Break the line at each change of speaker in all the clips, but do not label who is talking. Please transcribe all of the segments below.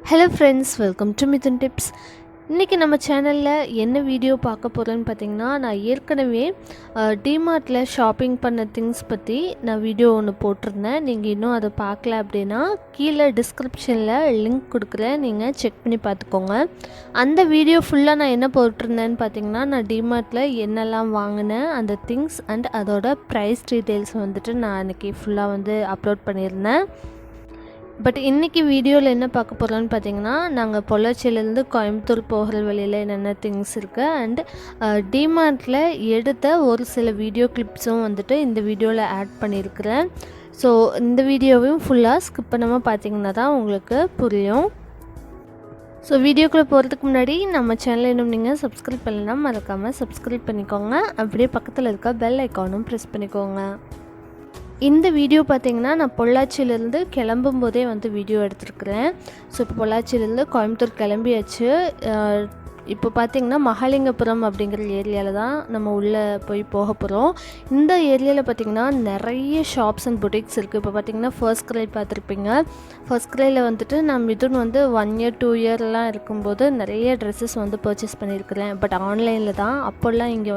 Hello friends, welcome to Mithuntips. இன்றைக்கி நம்ம சேனலில் என்ன வீடியோ பார்க்க போகிறேன்னு பார்த்தீங்கன்னா, நான் ஏற்கனவே டிமார்ட்டில் ஷாப்பிங் பண்ண திங்ஸ் பற்றி நான் வீடியோ ஒன்று போட்டிருந்தேன். நீங்கள் இன்னும் அதை பார்க்கல அப்படின்னா கீழே டிஸ்கிரிப்ஷனில் லிங்க் கொடுக்குறேன், நீங்கள் செக் பண்ணி பார்த்துக்கோங்க. அந்த வீடியோ ஃபுல்லாக நான் என்ன போட்டிருந்தேன்னு பார்த்தீங்கன்னா, நான் டிமார்ட்டில் என்னெல்லாம் வாங்கினேன், அந்த திங்ஸ் அண்ட் அதோட ப்ரைஸ் டீட்டெயில்ஸ் வந்துட்டு நான் அன்றைக்கி ஃபுல்லாக அப்லோட் பண்ணியிருந்தேன். பட் இன்றைக்கி வீடியோவில் என்ன பார்க்க போகிறோன்னு பார்த்தீங்கன்னா, நாங்கள் பொள்ளாச்சியிலேருந்து கோயம்புத்தூர் போகிற வழியில் என்னென்ன திங்ஸ் இருக்குது அண்ட் டிமார்ட்டில் எடுத்த ஒரு சில வீடியோ கிளிப்ஸும் இந்த வீடியோவில் ஆட் பண்ணியிருக்கிறேன். ஸோ இந்த வீடியோவையும் ஃபுல்லாக ஸ்கிப் பண்ணாமல் பார்த்தீங்கன்னா தான் உங்களுக்கு புரியும். ஸோ வீடியோக்குள்ளே போகிறதுக்கு முன்னாடி நம்ம சேனலை இன்னும் நீங்கள் சப்ஸ்கிரைப் பண்ணலைன்னா மறக்காமல் சப்ஸ்கிரைப் பண்ணிக்கோங்க. அப்படியே பக்கத்தில் இருக்க பெல் ஐக்கானும் ப்ரெஸ் பண்ணிக்கோங்க. இந்த வீடியோ பார்த்திங்கன்னா நான் பொள்ளாச்சியிலேருந்து கிளம்பும் போதே வீடியோ எடுத்துருக்குறேன். ஸோ இப்போ பொள்ளாச்சியிலேருந்து கோயம்புத்தூர் கிளம்பியாச்சு. இப்போ பார்த்திங்கன்னா மகாலிங்கபுரம் அப்படிங்கிற ஏரியாவில் தான் நம்ம உள்ளே போய் போக போகிறோம். இந்த ஏரியாவில் பார்த்திங்கன்னா நிறைய ஷாப்ஸ் அண்ட் பொட்டிக்ஸ் இருக்குது. இப்போ பார்த்திங்கன்னா ஃபர்ஸ்ட் கிரை பார்த்துருப்பீங்க. ஃபர்ஸ்ட் கிரையில் நான் மிதுன் 1 year 2 yearலாம் இருக்கும்போது நிறைய ட்ரெஸ்ஸஸ் பர்ச்சேஸ் பண்ணியிருக்கிறேன். பட் ஆன்லைனில் தான். அப்போல்லாம் இங்கே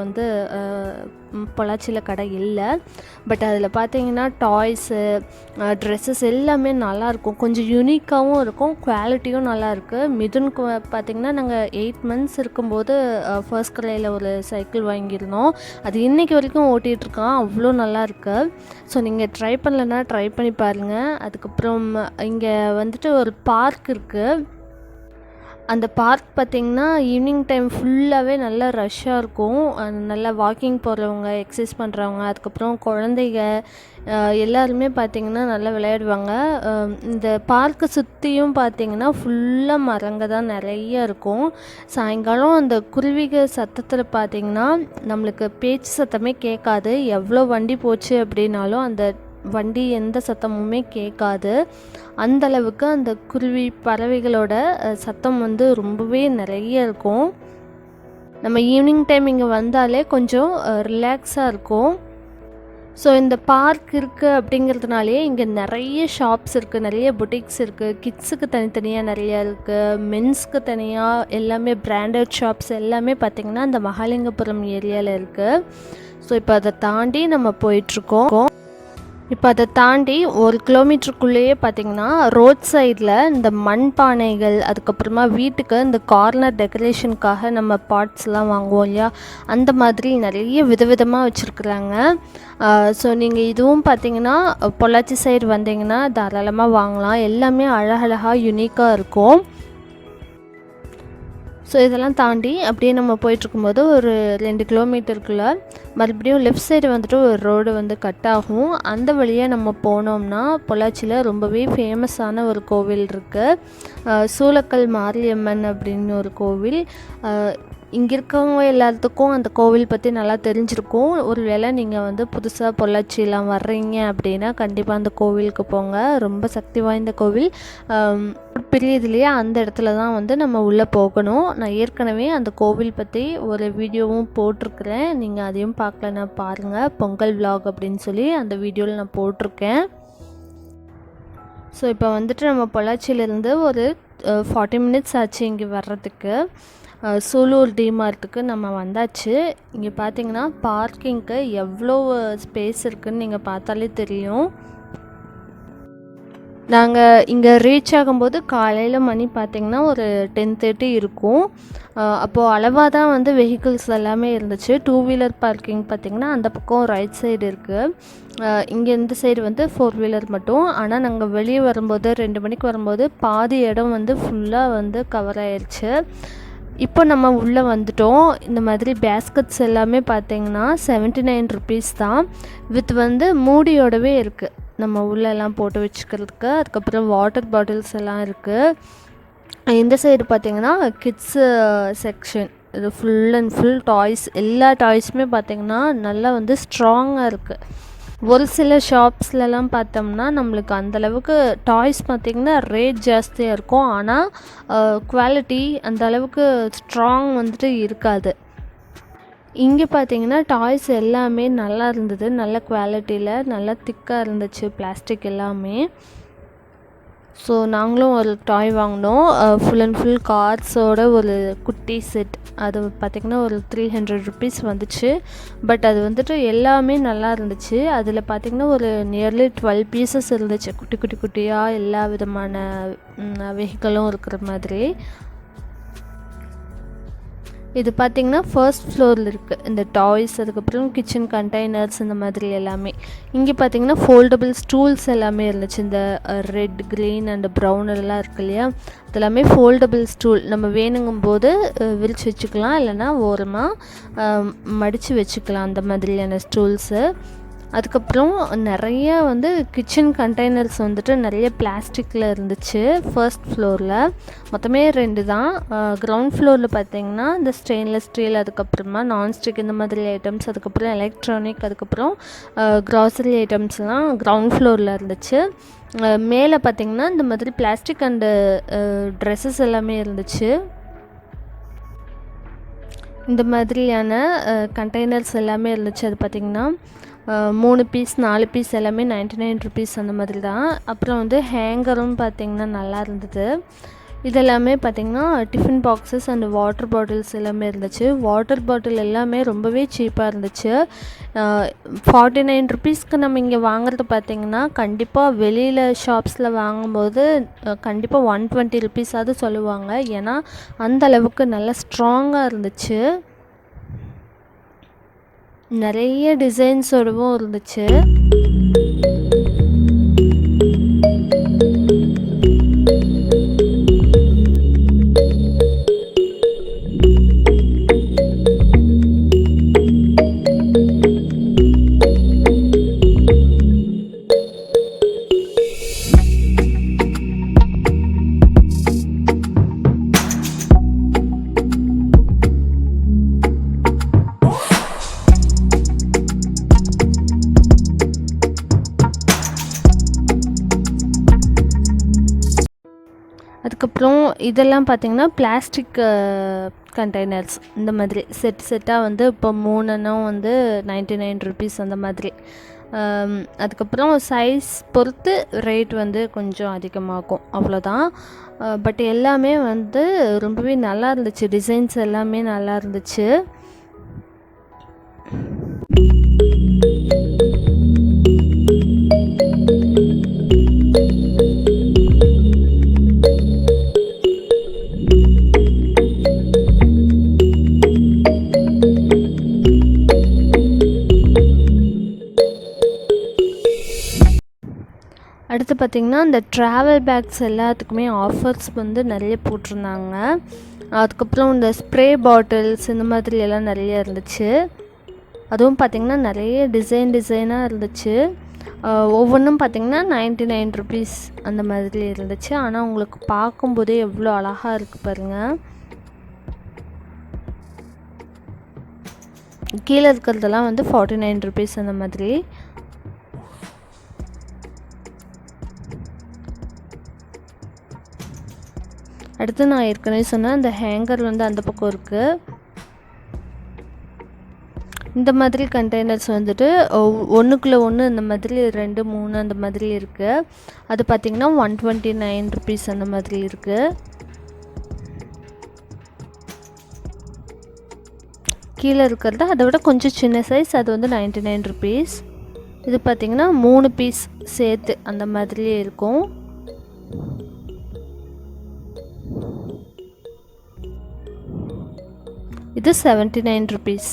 பொள்ளாச்சியில் கடை இல்லை. பட் அதில் பார்த்தீங்கன்னா டாய்ஸு, ட்ரெஸ்ஸஸ் எல்லாமே நல்லாயிருக்கும். கொஞ்சம் யூனிக்காகவும் இருக்கும், குவாலிட்டியும் நல்லாயிருக்கு. மிதுனுக்கு பார்த்திங்கன்னா நாங்கள் 8 months இருக்கும்போது ஃபர்ஸ்ட் கிரையில் ஒரு சைக்கிள் வாங்கியிருந்தோம். அது இன்றைக்கி வரைக்கும் ஓட்டிகிட்ருக்கான். அவ்வளோ நல்லாயிருக்கு. ஸோ நீங்கள் ட்ரை பண்ணலன்னா ட்ரை பண்ணி பாருங்கள். அதுக்கப்புறம் இங்கே ஒரு பார்க் இருக்குது. அந்த பார்க் பார்த்திங்கன்னா ஈவினிங் டைம் ஃபுல்லாகவே நல்லா ரஷ்ஷாக இருக்கும். நல்லா வாக்கிங் போகிறவங்க, எக்ஸசைஸ் பண்ணுறவங்க, அதுக்கப்புறம் குழந்தைங்க எல்லாருமே பார்த்திங்கன்னா நல்லா விளையாடுவாங்க. இந்த பார்க்கை சுற்றியும் பார்த்திங்கன்னா ஃபுல்லாக மரங்க தான் நிறைய இருக்கும். சாயங்காலம் அந்த குருவிக சத்தத்தில் பார்த்திங்கன்னா நம்மளுக்கு பேச்சு சத்தமே கேட்காது. எவ்வளோ வண்டி போச்சு அப்படின்னாலும் அந்த வண்டி எந்த சத்தமுமே கேட்காது. அந்தளவுக்கு அந்த குருவி பறவைகளோட சத்தம் ரொம்பவே நிறைய இருக்கும். நம்ம ஈவினிங் டைம் இங்கே வந்தாலே கொஞ்சம் ரிலாக்ஸாக இருக்கும். ஸோ இந்த பார்க் இருக்குது அப்படிங்கிறதுனாலே இங்கே நிறைய ஷாப்ஸ் இருக்குது, நிறைய பொட்டிக்ஸ் இருக்குது. கிட்ஸுக்கு தனித்தனியாக நிறையா இருக்குது, மென்ஸ்க்கு தனியாக எல்லாமே பிராண்டட் ஷாப்ஸ் எல்லாமே பார்த்திங்கன்னா இந்த மகாலிங்கபுரம் ஏரியாவில் இருக்குது. ஸோ இப்போ அதை தாண்டி நம்ம போயிட்டுருக்கோம். இப்போ அதை தாண்டி 1 kilometerக்குள்ளேயே பார்த்திங்கன்னா ரோட் சைடில் இந்த மண்பானைகள், அதுக்கப்புறமா வீட்டுக்கு இந்த கார்னர் டெக்கரேஷனுக்காக நம்ம பாட்ஸ்லாம் வாங்குவோம் இல்லையா, அந்த மாதிரி நிறைய விதவிதமாக வச்சுருக்குறாங்க. ஸோ நீங்கள் இதுவும் பார்த்திங்கன்னா பொள்ளாச்சி சைடு வந்தீங்கன்னா தாராளமாக வாங்கலாம். எல்லாமே அழகழகாக யூனிக்காக இருக்கும். ஸோ இதெல்லாம் தாண்டி அப்படியே நம்ம போயிட்டுருக்கும்போது ஒரு 2 kilometerக்குள்ளே மறுபடியும் லெஃப்ட் சைடு ஒரு ரோடு கட் ஆகும். அந்த வழியாக நம்ம போனோம்னா பொள்ளாச்சியில் ரொம்பவே ஃபேமஸான ஒரு கோவில் இருக்குது. சூலக்கல் மாரியம்மன் அப்படின்னு ஒரு கோவில். இங்கே இருக்கவங்க எல்லாத்துக்கும் அந்த கோவில் பற்றி நல்லா தெரிஞ்சிருக்கும். ஒரு வேளை நீங்கள் புதுசாக பொள்ளாச்சியெலாம் வர்றீங்க அப்படின்னா கண்டிப்பாக அந்த கோவிலுக்கு போங்க. ரொம்ப சக்தி வாய்ந்த கோவில். பெரியதுலேயே அந்த இடத்துல தான் நம்ம உள்ளே போகணும். நான் ஏற்கனவே அந்த கோவில் பற்றி ஒரு வீடியோவும் போட்டிருக்கிறேன். நீங்கள் அதையும் பார்க்கலன்னா பாருங்கள். பொங்கல் விலாக் அப்படின்னு சொல்லி அந்த வீடியோவில் நான் போட்டிருக்கேன். ஸோ இப்போ நம்ம பொள்ளாச்சியிலேருந்து ஒரு 40 minutes ஆச்சு இங்கே வர்றதுக்கு. சூலூர் டிமார்ட்டுக்கு நம்ம வந்தாச்சு. இங்கே பார்த்தீங்கன்னா பார்க்கிங்க்கு எவ்வளோ ஸ்பேஸ் இருக்குதுன்னு நீங்கள் பார்த்தாலே தெரியும். நாங்கள் இங்கே ரீச் ஆகும்போது காலையில் மணி பார்த்திங்கன்னா ஒரு 10:30 இருக்கும். அப்போது அளவாக தான் வெஹிக்கிள்ஸ் எல்லாமே இருந்துச்சு. 2 wheeler பார்க்கிங் பார்த்திங்கன்னா அந்த பக்கம் ரைட் சைடு இருக்குது. இங்கே இந்த சைடு 4 wheeler மட்டும். ஆனால் நாங்கள் வெளியே வரும்போது 2 மணிக்கு வரும்போது பாதி இடம் ஃபுல்லாக கவர் ஆயிடுச்சு. இப்போ நம்ம உள்ளே வந்துட்டோம். இந்த மாதிரி பேஸ்கட்ஸ் எல்லாமே பார்த்திங்கன்னா 79 rupees தான். வித் மூடியோடவே இருக்குது, நம்ம உள்ளெல்லாம் போட்டு வச்சுக்கிறதுக்கு. அதுக்கப்புறம் வாட்டர் பாட்டில்ஸ் எல்லாம் இருக்குது. இந்த சைடு பார்த்திங்கன்னா கிட்ஸு செக்ஷன். இது ஃபுல் அண்ட் ஃபுல் டாய்ஸ். எல்லா டாய்ஸுமே பார்த்திங்கன்னா நல்லா ஸ்ட்ராங்காக இருக்குது. ஒரு சில ஷாப்ஸ்லலாம் பார்த்தோம்னா நம்மளுக்கு அந்தளவுக்கு டாய்ஸ் பார்த்திங்கன்னா ரேட் ஜாஸ்தியாக இருக்கும். ஆனால் குவாலிட்டி அந்தளவுக்கு ஸ்ட்ராங் இருக்காது. இங்கே பார்த்தீங்கன்னா டாய்ஸ் எல்லாமே நல்லா இருந்தது, நல்ல குவாலிட்டியில், நல்லா திக்காக இருந்துச்சு பிளாஸ்டிக் எல்லாமே. ஸோ நாங்களும் ஒரு டாய் வாங்கினோம். ஃபுல் அண்ட் ஃபுல் கார்ஸோட ஒரு குட்டி செட். அது பார்த்திங்கன்னா ஒரு 300 ருபீஸ் வந்துச்சு. பட் அது வந்துட்டு எல்லாமே நல்லா இருந்துச்சு. அதில் பார்த்திங்கன்னா ஒரு நியர்லி 12 பீசஸ் இருந்துச்சு, குட்டி குட்டி குட்டியாக எல்லா விதமான வெஹிக்கிளும் இருக்கிற மாதிரி. இது பார்த்திங்கன்னா ஃபர்ஸ்ட் ஃப்ளோரில் இருக்குது இந்த டாய்ஸ், அதுக்கப்புறம் கிச்சன் கண்டெய்னர்ஸ் இந்த மாதிரி எல்லாமே. இங்கே பார்த்திங்கன்னா ஃபோல்டபுள் ஸ்டூல்ஸ் எல்லாமே இருந்துச்சு. இந்த ரெட், க்ரீன் அண்ட் ப்ரௌன் எல்லாம் இருக்கு இல்லையா, அதெல்லாமே ஃபோல்டபுள் ஸ்டூல். நம்ம வேணுங்கும்போது விரித்து வச்சுக்கலாம், இல்லைனா ஓரமாக மடித்து வச்சுக்கலாம், அந்த மாதிரியான ஸ்டூல்ஸு. அதுக்கப்புறம் நிறைய கிச்சன் கண்டெய்னர்ஸ் வந்துட்டு நிறைய பிளாஸ்டிக்கில் இருந்துச்சு ஃபர்ஸ்ட் ஃப்ளோரில். மொத்தமே 2 தான். கிரவுண்ட் ஃப்ளோரில் பார்த்திங்கன்னா இந்த ஸ்டெயின்லெஸ் ஸ்டீல், அதுக்கப்புறமா நான்ஸ்டிக் இந்த மாதிரி ஐட்டம்ஸ், அதுக்கப்புறம் எலக்ட்ரானிக், அதுக்கப்புறம் க்ராசரி ஐட்டம்ஸ்லாம் கிரவுண்ட் ஃப்ளோரில் இருந்துச்சு. மேலே பார்த்திங்கன்னா இந்த மாதிரி பிளாஸ்டிக் அண்டு ட்ரெஸ்ஸஸ் எல்லாமே இருந்துச்சு. இந்த மாதிரியான கண்டெய்னர்ஸ் எல்லாமே இருந்துச்சு. அது பார்த்திங்கன்னா 3 பீஸ் 4 பீஸ் எல்லாமே 99 ருபீஸ் அந்த மாதிரி தான். அப்புறம் ஹேங்கரும் பார்த்திங்கன்னா நல்லா இருந்தது. இதெல்லாமே பார்த்திங்கன்னா tiffin boxes and water bottles எல்லாமே இருந்துச்சு. வாட்டர் பாட்டில் எல்லாமே ரொம்பவே சீப்பாக இருந்துச்சு. 49 ருபீஸ்க்கு நம்ம இங்கே வாங்குறது பார்த்திங்கன்னா கண்டிப்பாக வெளியில் ஷாப்ஸில் வாங்கும்போது கண்டிப்பாக 120 ருபீஸாவது சொல்லுவாங்க. ஏன்னா அந்த அளவுக்கு நல்லா ஸ்ட்ராங்காக இருந்துச்சு. நிறைய டிசைன்ஸோடவும் இருந்துச்சு. அதுக்கப்புறம் இதெல்லாம் பார்த்திங்கன்னா பிளாஸ்டிக் கண்டெய்னர்ஸ். இந்த மாதிரி செட்டாக இப்போ 3 எண்ணம் 99 ருபீஸ் அந்த மாதிரி. அதுக்கப்புறம் சைஸ் பொறுத்து ரேட் கொஞ்சம் அதிகமாகும், அவ்வளோதான். பட் எல்லாமே ரொம்பவே நல்லா இருந்துச்சு. டிசைன்ஸ் எல்லாமே நல்லா இருந்துச்சு. அடுத்து பார்த்திங்கன்னா இந்த ட்ராவல் பேக்ஸ் எல்லாத்துக்குமே ஆஃபர்ஸ் நிறைய போட்டிருந்தாங்க. அதுக்கப்புறம் இந்த ஸ்ப்ரே பாட்டில்ஸ் இந்த மாதிரி எல்லாம் நிறைய இருந்துச்சு. அதுவும் பார்த்திங்கன்னா நிறைய டிசைனாக இருந்துச்சு. ஒவ்வொன்றும் பார்த்திங்கன்னா 99 ருபீஸ் அந்த மாதிரி இருந்துச்சு. ஆனால் உங்களுக்கு பார்க்கும்போதே எவ்வளோ அழகாக இருக்குது பாருங்கள். கீழே இருக்கிறதெல்லாம் 49 ருபீஸ் அந்த மாதிரி. அடுத்து நான் ஏற்கனவே சொன்னேன் அந்த ஹேங்கர் அந்த பக்கம் இருக்குது. இந்த மாதிரி கண்டெய்னர்ஸ் ஒன்றுக்குள்ளே ஒன்று இந்த மாதிரி 2, 3 அந்த மாதிரி இருக்குது. அது பார்த்திங்கன்னா 129 ருபீஸ் அந்த மாதிரி இருக்குது. கீழே இருக்கிறது அதை விட கொஞ்சம் சின்ன சைஸ், அது 99 ருபீஸ். இது பார்த்திங்கன்னா 3 பீஸ் சேர்த்து அந்த மாதிரியே இருக்கும். இது 79 ருபீஸ்.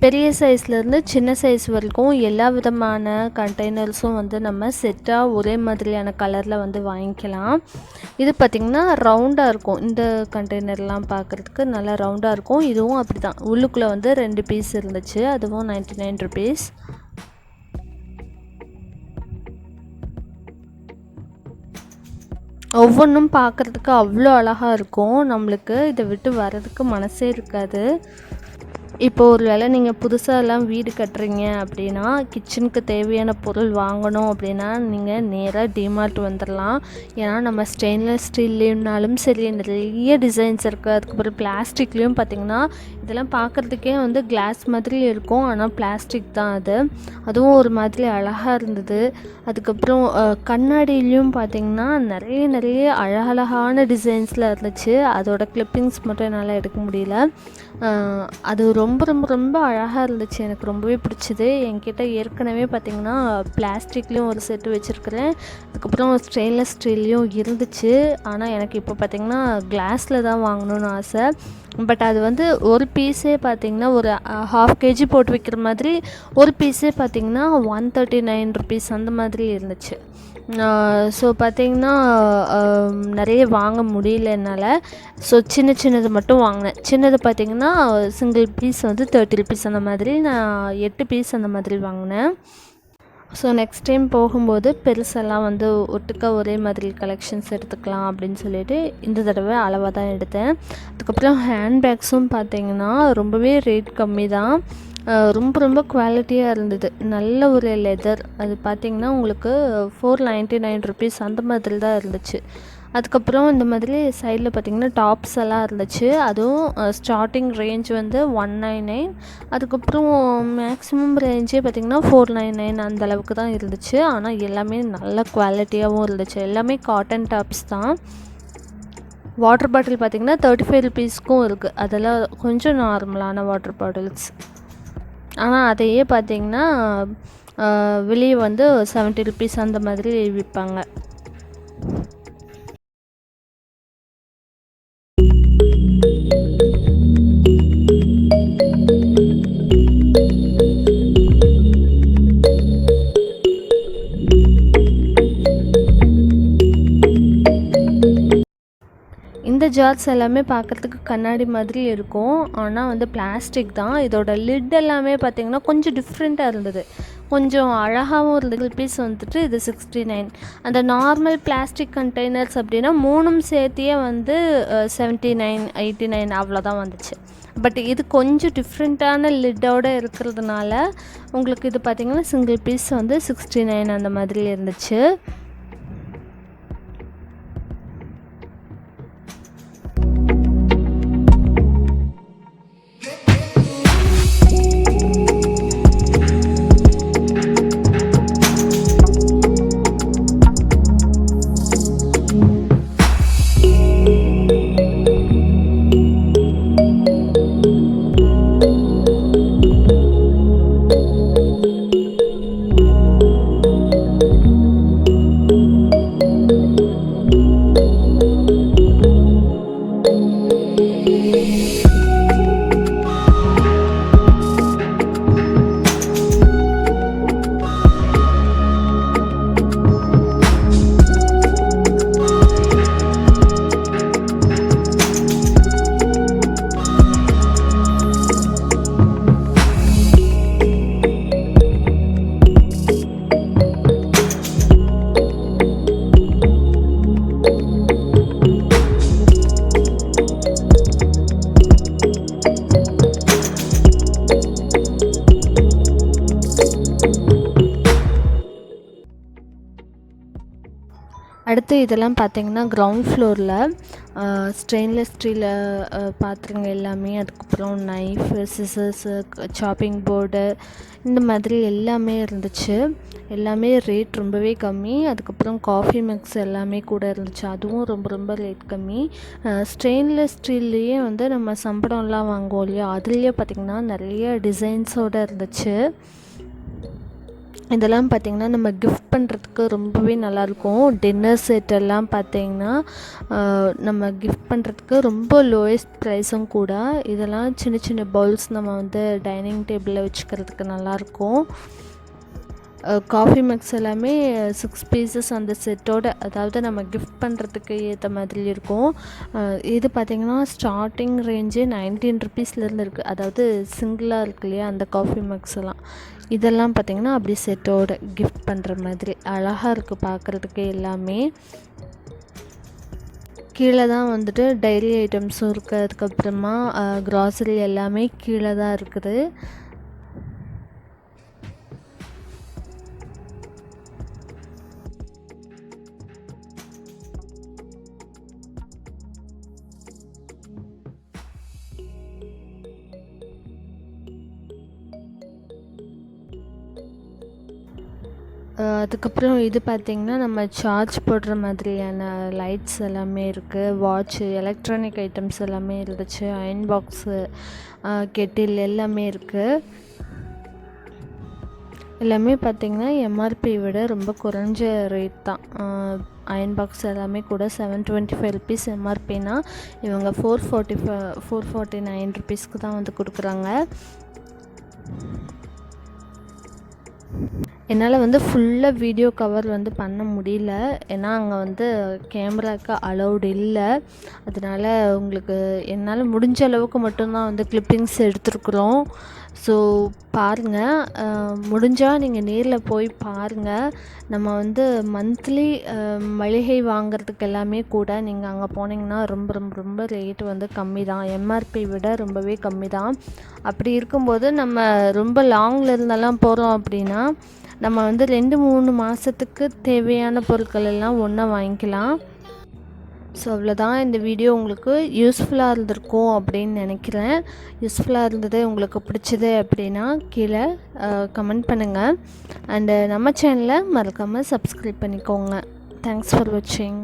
பெரிய சைஸ்லேருந்து சின்ன சைஸ் வரைக்கும் எல்லா விதமான கண்டெய்னர்ஸும் நம்ம செட்டாக ஒரே மாதிரியான கலரில் வாங்கிக்கலாம். இது பார்த்திங்கன்னா ரவுண்டாக இருக்கும். இந்த கண்டெய்னர்லாம் பார்க்குறதுக்கு நல்லா ரவுண்டாக இருக்கும். இதுவும் அப்படி தான். உள்ளுக்குள்ளே 2 பீஸ் இருந்துச்சு. அதுவும் 99 ருபீஸ். ஒவ்வொன்றும் பார்க்குறதுக்கு அவ்வளோ அழகாக இருக்கும். நம்மளுக்கு இதை விட்டு வர்றதுக்கு மனசே இருக்காது. இப்போ ஒரு வேளை நீங்கள் புதுசாலாம் வீடு கட்டுறீங்க அப்படின்னா, கிச்சனுக்கு தேவையான பொருள் வாங்கணும் அப்படின்னா, நீங்கள் நேராக டிமார்ட் வந்துடலாம். ஏன்னா நம்ம ஸ்டெயின்லெஸ் ஸ்டீல்லேயும்னாலும் சரி, நிறைய டிசைன்ஸ் இருக்குது. அதுக்கப்புறம் பிளாஸ்டிக்லேயும் பார்த்திங்கன்னா, இதெல்லாம் பார்க்குறதுக்கே வந்து கிளாஸ் மாதிரி இருக்கும், ஆனால் பிளாஸ்டிக் தான் அது. அதுவும் ஒரு மாதிரி அழகாக இருந்தது. அதுக்கப்புறம் கண்ணாடியிலையும் பார்த்திங்கன்னா, நிறைய அழகழகான டிசைன்ஸில் இருந்துச்சு. அதோட கிளிப்பிங்ஸ் மட்டும் என்னால் எடுக்க முடியல. அது ரொம்ப அழகாக இருந்துச்சு. எனக்கு ரொம்பவே பிடிச்சிது. என்கிட்ட ஏற்கனவே பார்த்திங்கன்னா பிளாஸ்டிக்லேயும் ஒரு செட்டு வச்சுருக்கிறேன். அதுக்கப்புறம் ஸ்டெயின்லெஸ் ஸ்டீல்லையும் இருந்துச்சு. ஆனால் எனக்கு இப்போ பார்த்திங்கன்னா கிளாஸில் தான் வாங்கணுன்னு ஆசை. பட் அது வந்து ஒரு பீஸே பார்த்திங்கன்னா ஒரு 1/2 kg போட்டு விற்கிற மாதிரி ஒரு பீஸே பார்த்திங்கன்னா 139 rupees அந்த மாதிரி இருந்துச்சு. ஸோ பார்த்திங்கன்னா நிறைய வாங்க முடியல என்னால். ஸோ சின்னது மட்டும் வாங்கினேன். சின்னது பார்த்திங்கன்னா சிங்கிள் பீஸ் வந்து 30 rupees அந்த மாதிரி. நான் 8 பீஸ் அந்த மாதிரி வாங்கினேன். ஸோ நெக்ஸ்ட் டைம் போகும்போது பெருசெல்லாம் வந்து ஒட்டுக்கா ஒரே மாதிரி கலெக்ஷன்ஸ் எடுத்துக்கலாம் அப்படின்னு சொல்லிட்டு இந்த தடவை அளவாக தான் எடுத்தேன். அதுக்கப்புறம் ஹேண்ட்பேக்ஸும் பார்த்திங்கன்னா ரொம்பவே ரேட் கம்மி தான். ரொம்ப குவாலிட்டியாக இருந்தது. நல்ல ஒரு லெதர். அது பார்த்திங்கன்னா உங்களுக்கு 499 rupees அந்த மாதிரி தான் இருந்துச்சு. அதுக்கப்புறம் இந்த மாதிரி சைடில் பார்த்திங்கன்னா டாப்ஸ் எல்லாம் இருந்துச்சு. அதுவும் ஸ்டார்டிங் ரேஞ்ச் வந்து 199. அதுக்கப்புறம் மேக்ஸிமம் ரேஞ்சே பார்த்திங்கன்னா 499 அந்த அளவுக்கு தான் இருந்துச்சு. ஆனால் எல்லாமே நல்ல குவாலிட்டியாகவும் இருந்துச்சு. எல்லாமே காட்டன் டாப்ஸ் தான். வாட்டர் பாட்டில் பார்த்திங்கன்னா 35 rupeesக்கும் இருக்குது. அதெல்லாம் கொஞ்சம் நார்மலான வாட்டர் பாட்டில்ஸ். ஆனால் அதையே பார்த்திங்கன்னா வெளியே வந்து 70 rupees அந்த மாதிரி விற்பாங்க. இந்த ஜார்ஸ் எல்லாமே பார்க்குறதுக்கு கண்ணாடி மாதிரி இருக்கும். ஆனால் வந்து பிளாஸ்டிக் தான். இதோட லிட் எல்லாமே பார்த்திங்கன்னா கொஞ்சம் டிஃப்ரெண்ட்டாக இருந்தது. கொஞ்சம் அழகாகவும் இருந்தது. பீஸ் வந்துட்டு இது 69. அந்த நார்மல் பிளாஸ்டிக் கண்டெய்னர்ஸ் அப்படின்னா 3ம் சேர்த்தியே வந்து 79, 89 அவ்வளோதான் வந்துச்சு. பட் இது கொஞ்சம் டிஃப்ரெண்ட்டான லிட்டோடு இருக்கிறதுனால உங்களுக்கு இது பார்த்திங்கன்னா சிங்கிள் பீஸ் வந்து 69 அந்த மாதிரி இருந்துச்சு. அடுத்து இதெல்லாம் பார்த்திங்கன்னா கிரவுண்ட் ஃப்ளோரில் ஸ்டெயின்லெஸ் ஸ்டீல் பாத்திரங்கள் எல்லாமே, அதுக்கப்புறம் நைஃபு, சிசர்ஸு, சாப்பிங் போர்டு இந்த மாதிரி எல்லாமே இருந்துச்சு. எல்லாமே ரேட் ரொம்பவே கம்மி. அதுக்கப்புறம் காஃபி மிக்ஸ் எல்லாமே கூட இருந்துச்சு. அதுவும் ரொம்ப ரேட் கம்மி. ஸ்டெயின்லெஸ் ஸ்டீல்லையே வந்து நம்ம சம்பளம்லாம் வாங்குவோம் இல்லையா, அதுலேயே பார்த்திங்கன்னா நிறைய டிசைன்ஸோடு இருந்துச்சு. இதெல்லாம் பார்த்திங்கன்னா நம்ம கிஃப்ட் பண்ணுறதுக்கு ரொம்பவே நல்லாயிருக்கும். டின்னர் செட்டெல்லாம் பார்த்திங்கன்னா நம்ம கிஃப்ட் பண்ணுறதுக்கு ரொம்ப லோயஸ்ட் ப்ரைஸும் கூட. இதெல்லாம் சின்ன பவுல்ஸ் நம்ம வந்து டைனிங் டேபிளில் வச்சுக்கிறதுக்கு நல்லாயிருக்கும். காஃபி மிக்ஸ் எல்லாமே 6 pieces அந்த செட்டோட, அதாவது நம்ம கிஃப்ட் பண்ணுறதுக்கு ஏற்ற மாதிரி இருக்கும். இது பார்த்திங்கன்னா ஸ்டார்டிங் ரேஞ்சே 19 rupeesலேருந்து இருக்குது. அதாவது சிங்கிளாக இருக்கு இல்லையா அந்த காஃபி மிக்ஸ் எல்லாம். இதெல்லாம் பார்த்திங்கன்னா அப்படி செட்டோட கிஃப்ட் பண்ணுற மாதிரி அழகாக இருக்குது பார்க்குறதுக்கு எல்லாமே. கீழே தான் வந்துட்டு டைரி ஐட்டம்ஸும் இருக்குது. அதுக்கப்புறமா க்ராசரி எல்லாமே கீழே தான் இருக்குது. அதுக்கப்புறம் இது பார்த்திங்கன்னா நம்ம சார்ஜ் போடுற மாதிரியான லைட்ஸ் எல்லாமே இருக்குது. வாட்ச்சு, எலக்ட்ரானிக் ஐட்டம்ஸ் எல்லாமே இருந்துச்சு. அயன் பாக்ஸு, கெட்டில் எல்லாமே இருக்குது. எல்லாமே பார்த்திங்கன்னா எம்ஆர்பி விட ரொம்ப குறைஞ்ச ரேட் தான். அயன் பாக்ஸ் எல்லாமே கூட 725 ருபீஸ் எம்ஆர்பினா இவங்க 449 ருபீஸ்க்கு தான் வந்து கொடுக்குறாங்க. என்னால் வந்து ஃபுல்லாக வீடியோ கவர் வந்து பண்ண முடியல, ஏன்னா அங்கே வந்து கேமராவுக்கு அலௌடு இல்லை. அதனால் உங்களுக்கு என்னால் முடிஞ்ச அளவுக்கு மட்டும்தான் வந்து கிளிப்பிங்ஸ் எடுத்துருக்குறோம். ஸோ பாருங்கள், முடிஞ்சால் நீங்கள் நேரில் போய் பாருங்கள். நம்ம வந்து மந்த்லி மளிகை வாங்கிறதுக்கு எல்லாமே கூட நீங்கள் அங்கே போனீங்கன்னா ரொம்ப ரொம்ப ரொம்ப ரேட்டு வந்து கம்மி தான். எம்ஆர்பி விட ரொம்பவே கம்மி தான். அப்படி இருக்கும்போது நம்ம ரொம்ப லாங்கில் இருந்தெல்லாம் போகிறோம் அப்படின்னா நம்ம வந்து 2-3 மாதத்துக்கு தேவையான பொருட்கள் எல்லாம் ஒன்றா வாங்கிக்கலாம். ஸோ அவ்வளோதான். இந்த வீடியோ உங்களுக்கு யூஸ்ஃபுல்லாக இருந்திருக்கும் அப்படின்னு நினைக்கிறேன். யூஸ்ஃபுல்லாக இருந்தது, உங்களுக்கு பிடிச்சது அப்படின்னா கீழே கமெண்ட் பண்ணுங்கள். அண்டு நம்ம சேனலை மறக்காமல் சப்ஸ்கிரைப் பண்ணிக்கோங்க. தேங்க்ஸ் ஃபார் வாட்சிங்.